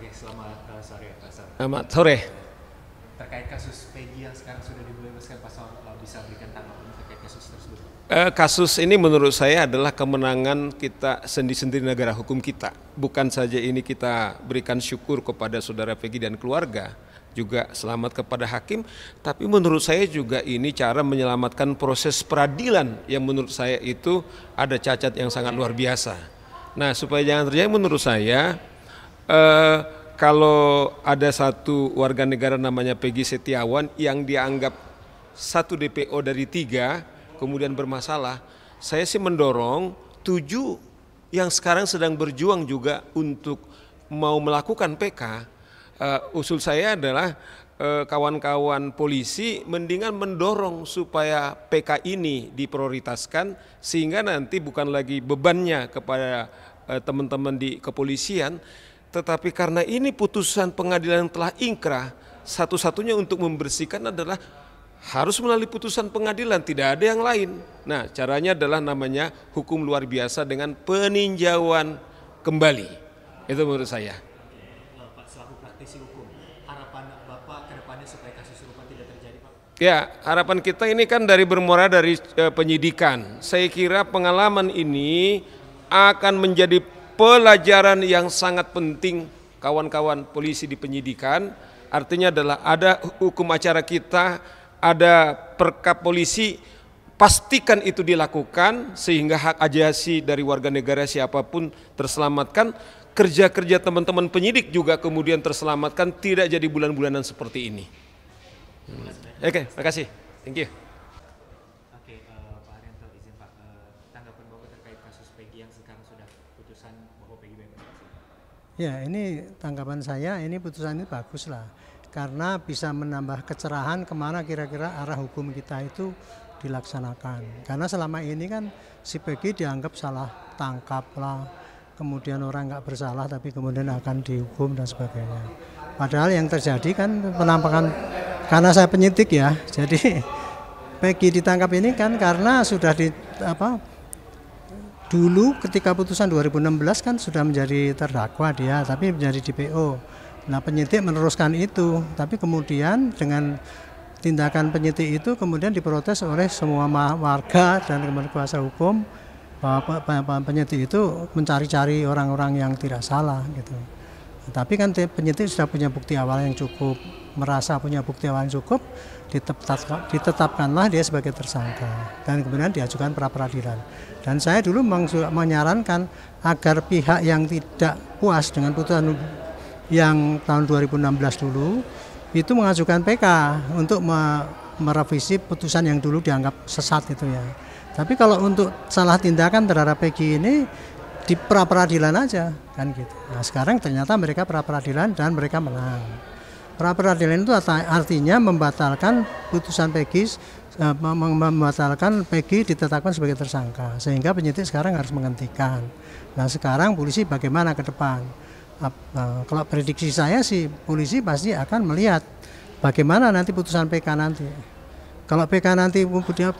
Oke, selamat sore Pak Sar. Selamat sore. Terkait kasus Peggy yang sekarang sudah dibebaskan, Pak Sar bisa berikan tanggapan terkait kasus tersebut? Kasus ini menurut saya adalah kemenangan kita sendiri-sendiri negara hukum kita. Bukan saja ini kita berikan syukur kepada saudara Peggy dan keluarga, juga selamat kepada hakim, tapi menurut saya juga ini cara menyelamatkan proses peradilan yang menurut saya itu ada cacat yang sangat luar biasa. Nah, supaya jangan terjadi menurut saya, kalau ada satu warga negara namanya Peggy Setiawan yang dianggap satu DPO dari 3 kemudian bermasalah, saya sih mendorong 7 yang sekarang sedang berjuang juga untuk mau melakukan PK. Usul saya adalah kawan-kawan polisi mendingan mendorong supaya PK ini diprioritaskan sehingga nanti bukan lagi bebannya kepada teman-teman di kepolisian, tetapi karena ini putusan pengadilan yang telah ingkrah, satu-satunya untuk membersihkan adalah harus melalui putusan pengadilan, tidak ada yang lain. Nah, caranya adalah namanya hukum luar biasa dengan peninjauan kembali. Itu menurut saya. Pak, selaku praktisi hukum, harapan Bapak ke depannya supaya kasus serupa tidak terjadi, Pak? Ya, harapan kita ini kan bermula dari penyidikan. Saya kira pengalaman ini akan menjadi pelajaran yang sangat penting kawan-kawan polisi di penyidikan. Artinya adalah ada hukum acara kita, ada perkap polisi, pastikan itu dilakukan sehingga hak ajasi dari warga negara siapapun terselamatkan. Kerja-kerja teman-teman penyidik juga kemudian terselamatkan, tidak jadi bulan-bulanan seperti ini. Oke, terima kasih. Thank you. Oke, Pak Haryanto, izin Pak, tanggapan Bapak terkait kasus Peggy yang sekarang sudah putusan bahwa Peggy bebas. Ya, ini tanggapan saya, ini putusan ini bagus lah, karena bisa menambah kecerahan kemana kira-kira arah hukum kita itu dilaksanakan. Karena selama ini kan si Peggy dianggap salah tangkap lah, kemudian orang nggak bersalah tapi kemudian akan dihukum dan sebagainya. Padahal yang terjadi kan penampakan, karena saya penyidik ya, jadi Peggy ditangkap ini kan karena sudah dulu ketika putusan 2016 kan sudah menjadi terdakwa dia, tapi menjadi DPO. Nah, penyidik meneruskan itu, tapi kemudian dengan tindakan penyidik itu kemudian diprotes oleh semua warga dan kemudian kuasa hukum bahwa penyidik itu mencari-cari orang-orang yang tidak salah gitu. Tapi kan penyidik sudah punya bukti awal yang cukup, merasa punya bukti awal yang cukup, ditetapkanlah dia sebagai tersangka dan kemudian diajukan pra peradilan. Dan saya dulu menyarankan agar pihak yang tidak puas dengan putusan yang tahun 2016 dulu itu mengajukan PK untuk merevisi putusan yang dulu dianggap sesat itu ya. Tapi kalau untuk salah tindakan terhadap Peggy ini di pra peradilan aja kan gitu. Nah, sekarang ternyata mereka pra peradilan dan mereka menang. Pra peradilan itu artinya membatalkan putusan Peggy, membatalkan Peggy ditetapkan sebagai tersangka, sehingga penyidik sekarang harus menghentikan. Nah, sekarang polisi bagaimana ke depan? Kalau prediksi saya sih polisi pasti akan melihat bagaimana nanti putusan PK nanti. Kalau PK nanti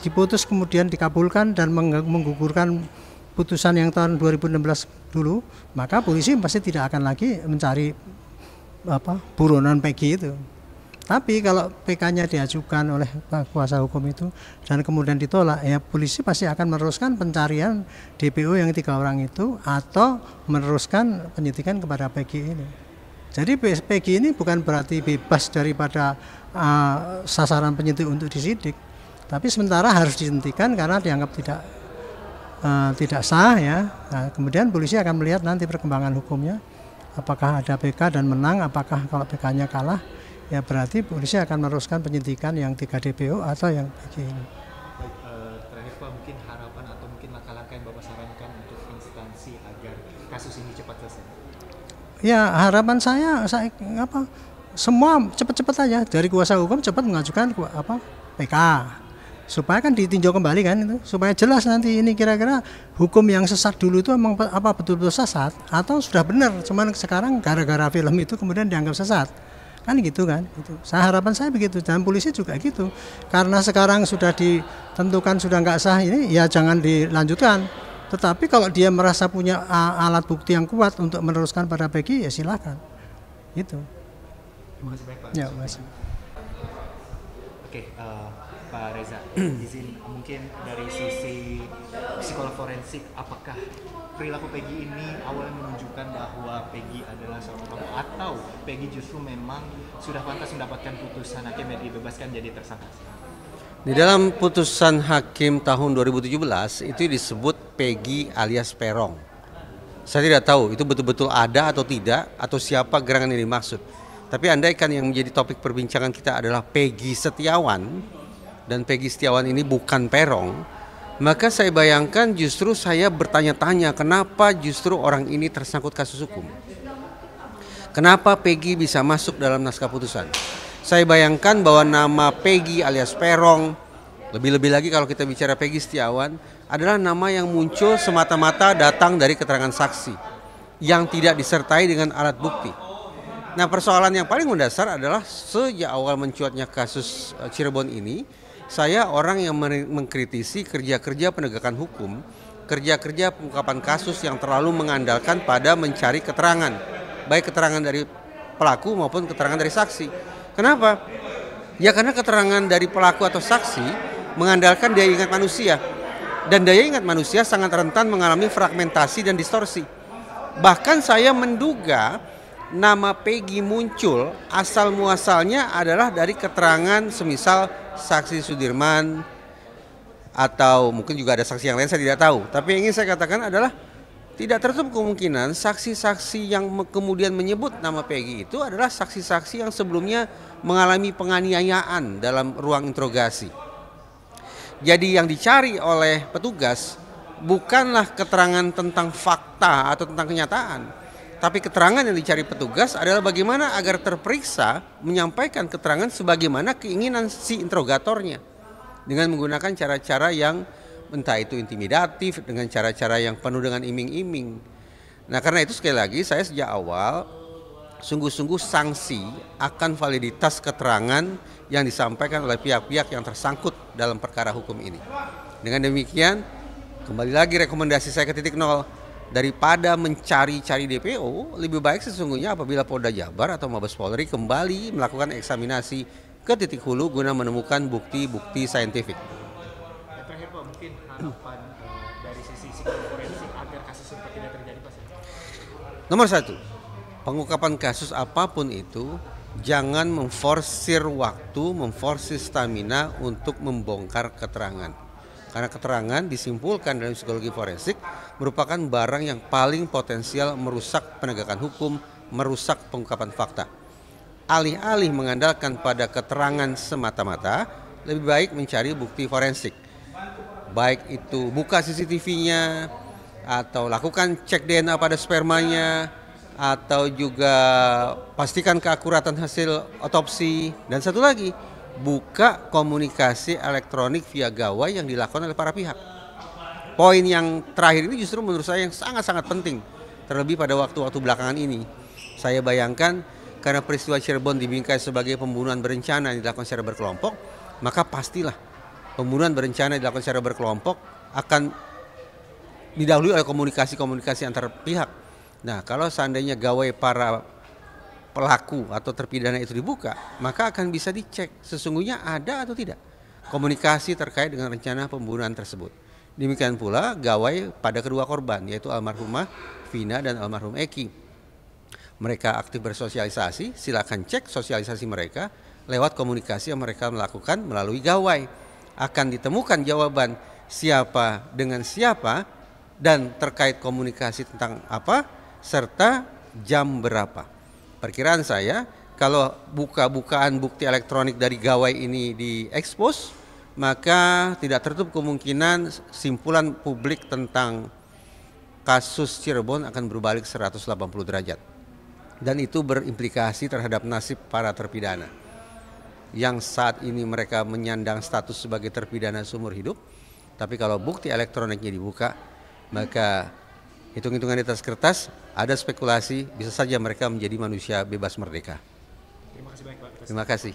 diputus kemudian dikabulkan dan menggugurkan putusan yang tahun 2016 dulu, maka polisi pasti tidak akan lagi mencari buronan Peggy itu. Tapi kalau PK-nya diajukan oleh kuasa hukum itu dan kemudian ditolak, ya polisi pasti akan meneruskan pencarian DPO yang 3 orang itu atau meneruskan penyidikan kepada Peggy ini. Jadi Peggy ini bukan berarti bebas daripada sasaran penyidik untuk disidik, tapi sementara harus dihentikan karena dianggap tidak sah ya. Nah, kemudian polisi akan melihat nanti perkembangan hukumnya, apakah ada PK dan menang, apakah kalau PK-nya kalah, ya berarti polisi akan meneruskan penyidikan yang 3 DPO atau yang Peggy ini. Baik, terakhir Pak, mungkin harapan atau mungkin langkah-langkah yang Bapak sarankan untuk instansi agar kasus ini cepat selesai? Ya, harapan saya semua cepat-cepat aja dari kuasa hukum cepat mengajukan PK supaya kan ditinjau kembali kan itu, supaya jelas nanti ini kira-kira hukum yang sesat dulu itu emang betul-betul sesat atau sudah benar, cuman sekarang gara-gara film itu kemudian dianggap sesat kan gitu kan. Itu harapan saya begitu, dan polisi juga gitu, karena sekarang sudah ditentukan sudah nggak sah ini ya jangan dilanjutkan. Tetapi kalau dia merasa punya alat bukti yang kuat untuk meneruskan pada Peggy ya silakan. Itu. Terima kasih banyak Pak. Ya, Mas. Oke, Pak Reza, izin mungkin dari sisi psikolog forensik, apakah perilaku Peggy ini awalnya menunjukkan bahwa Peggy adalah seorang pelaku atau Peggy justru memang sudah pantas mendapatkan putusan hakim yang dibebaskan jadi tersangka? Di dalam putusan hakim tahun 2017 itu disebut Peggy alias Peron. Saya tidak tahu itu betul-betul ada atau tidak, atau siapa gerangan yang dimaksud. Tapi andaikan yang menjadi topik perbincangan kita adalah Peggy Setiawan, dan Peggy Setiawan ini bukan Peron, maka saya bayangkan justru saya bertanya-tanya kenapa justru orang ini tersangkut kasus hukum. Kenapa Peggy bisa masuk dalam naskah putusan? Saya bayangkan bahwa nama Peggy alias Peron, lebih-lebih lagi kalau kita bicara Peggy Setiawan, adalah nama yang muncul semata-mata datang dari keterangan saksi yang tidak disertai dengan alat bukti. Nah, persoalan yang paling mendasar adalah sejak awal mencuatnya kasus Cirebon ini, saya orang yang mengkritisi kerja-kerja penegakan hukum, kerja-kerja pengungkapan kasus yang terlalu mengandalkan pada mencari keterangan, baik keterangan dari pelaku maupun keterangan dari saksi. Kenapa? Ya karena keterangan dari pelaku atau saksi mengandalkan daya ingat manusia. Dan daya ingat manusia sangat rentan mengalami fragmentasi dan distorsi. Bahkan saya menduga nama Peggy muncul asal muasalnya adalah dari keterangan semisal saksi Sudirman, atau mungkin juga ada saksi yang lain, saya tidak tahu. Tapi yang ingin saya katakan adalah tidak tertutup kemungkinan saksi-saksi yang kemudian menyebut nama Peggy itu adalah saksi-saksi yang sebelumnya mengalami penganiayaan dalam ruang interogasi. Jadi yang dicari oleh petugas bukanlah keterangan tentang fakta atau tentang kenyataan, tapi keterangan yang dicari petugas adalah bagaimana agar terperiksa menyampaikan keterangan sebagaimana keinginan si interrogatornya dengan menggunakan cara-cara yang entah itu intimidatif, dengan cara-cara yang penuh dengan iming-iming. Nah, karena itu sekali lagi saya sejak awal sungguh-sungguh sanksi akan validitas keterangan yang disampaikan oleh pihak-pihak yang tersangkut dalam perkara hukum ini. Dengan demikian, kembali lagi rekomendasi saya ke titik nol. Daripada mencari-cari DPO, lebih baik sesungguhnya apabila Polda Jabar atau Mabes Polri kembali melakukan eksaminasi ke titik hulu guna menemukan bukti-bukti saintifik. Yang terakhir Pak, mungkin harapan dari sisi psikolog forensik agar kasus seperti ini terjadi Pak? Nomor satu, pengungkapan kasus apapun itu jangan memforsir waktu, memforsir stamina untuk membongkar keterangan. Karena keterangan disimpulkan dalam psikologi forensik merupakan barang yang paling potensial merusak penegakan hukum, merusak pengungkapan fakta. Alih-alih mengandalkan pada keterangan semata-mata, lebih baik mencari bukti forensik. Baik itu buka CCTV-nya, atau lakukan cek DNA pada spermanya, atau juga pastikan keakuratan hasil otopsi. Dan satu lagi, buka komunikasi elektronik via gawai yang dilakukan oleh para pihak. Poin yang terakhir ini justru menurut saya yang sangat-sangat penting, terlebih pada waktu-waktu belakangan ini. Saya bayangkan karena peristiwa Cirebon dibingkai sebagai pembunuhan berencana yang dilakukan secara berkelompok, maka pastilah pembunuhan berencana yang dilakukan secara berkelompok akan didahului oleh komunikasi-komunikasi antar pihak. Nah, kalau seandainya gawai para pelaku atau terpidana itu dibuka, maka akan bisa dicek sesungguhnya ada atau tidak komunikasi terkait dengan rencana pembunuhan tersebut. Demikian pula gawai pada kedua korban, yaitu almarhumah Vina dan almarhum Eki. Mereka aktif bersosialisasi, silakan cek sosialisasi mereka lewat komunikasi yang mereka melakukan melalui gawai. Akan ditemukan jawaban siapa dengan siapa dan terkait komunikasi tentang apa, serta jam berapa. Perkiraan saya kalau buka-bukaan bukti elektronik dari gawai ini diekspos, maka tidak tertutup kemungkinan simpulan publik tentang kasus Cirebon akan berbalik 180 derajat. Dan itu berimplikasi terhadap nasib para terpidana yang saat ini mereka menyandang status sebagai terpidana seumur hidup. Tapi kalau bukti elektroniknya dibuka, maka hitung-hitungan di atas kertas ada spekulasi bisa saja mereka menjadi manusia bebas merdeka. Terima kasih banyak Pak. Terima kasih.